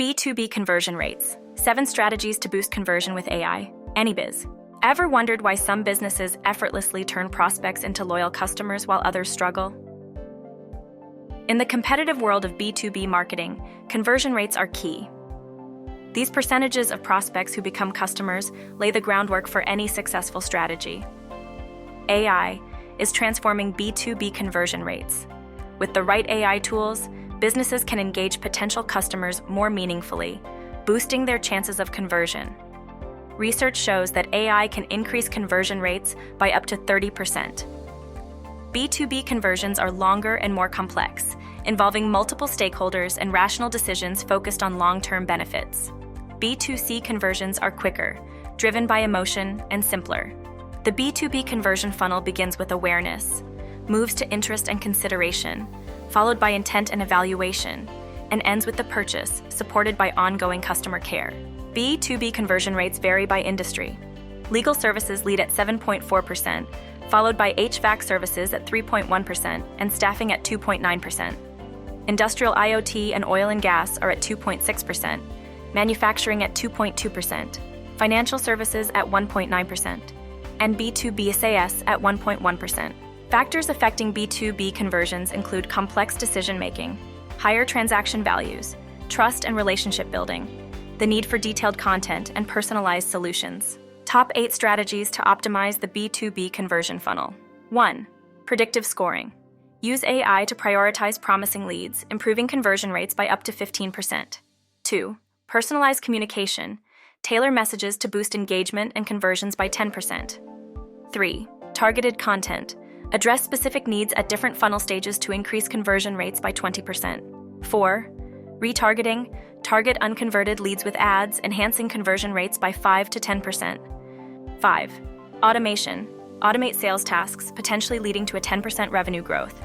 B2B Conversion Rates. 7 strategies to boost conversion with AI. AnyBiz. Ever wondered why some businesses effortlessly turn prospects into loyal customers while others struggle? In the competitive world of B2B marketing, conversion rates are key. These percentages of prospects who become customers lay the groundwork for any successful strategy. AI is transforming B2B conversion rates. With the right AI tools, businesses can engage potential customers more meaningfully, boosting their chances of conversion. Research shows that AI can increase conversion rates by up to 30%. B2B conversions are longer and more complex, involving multiple stakeholders and rational decisions focused on long-term benefits. B2C conversions are quicker, driven by emotion, and simpler. The B2B conversion funnel begins with awareness, moves to interest and consideration, followed by intent and evaluation, and ends with the purchase, supported by ongoing customer care. B2B conversion rates vary by industry. Legal services lead at 7.4%, followed by HVAC services at 3.1% and staffing at 2.9%. Industrial IoT and oil and gas are at 2.6%, manufacturing at 2.2%, financial services at 1.9%, and B2B SaaS at 1.1%. Factors affecting B2B conversions include complex decision-making, higher transaction values, trust and relationship building, the need for detailed content and personalized solutions. Top 8 strategies to optimize the B2B conversion funnel. 1. Predictive scoring. Use AI to prioritize promising leads, improving conversion rates by up to 15%. 2. Personalized communication. Tailor messages to boost engagement and conversions by 10%. 3. Targeted content. Address specific needs at different funnel stages to increase conversion rates by 20%. 4. Retargeting. Target unconverted leads with ads, enhancing conversion rates by 5 to 10%. 5. Automation. Automate sales tasks, potentially leading to a 10% revenue growth.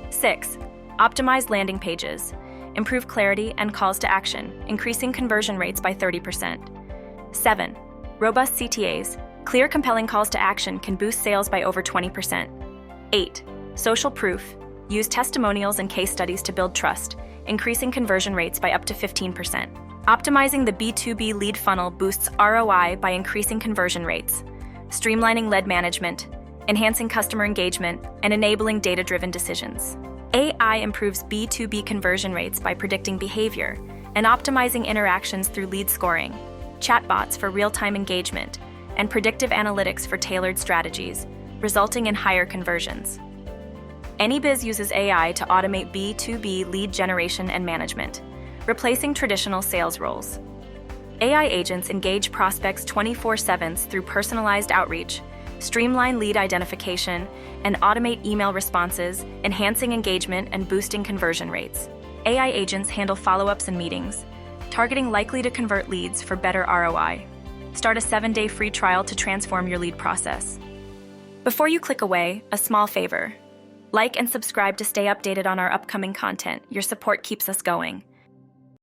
6. Optimize landing pages. Improve clarity and calls to action, increasing conversion rates by 30%. 7. Robust CTAs. Clear, compelling calls to action can boost sales by over 20%. 8. Social proof. Use testimonials and case studies to build trust, increasing conversion rates by up to 15%. Optimizing the B2B lead funnel boosts ROI by increasing conversion rates, streamlining lead management, enhancing customer engagement, and enabling data-driven decisions. AI improves B2B conversion rates by predicting behavior and optimizing interactions through lead scoring, chatbots for real-time engagement, and predictive analytics for tailored strategies, resulting in higher conversions. AnyBiz uses AI to automate B2B lead generation and management, replacing traditional sales roles. AI agents engage prospects 24/7 through personalized outreach, streamline lead identification, and automate email responses, enhancing engagement and boosting conversion rates. AI agents handle follow-ups and meetings, targeting likely to convert leads for better ROI. Start a 7-day free trial to transform your lead process. Before you click away, a small favor. Like and subscribe to stay updated on our upcoming content. Your support keeps us going.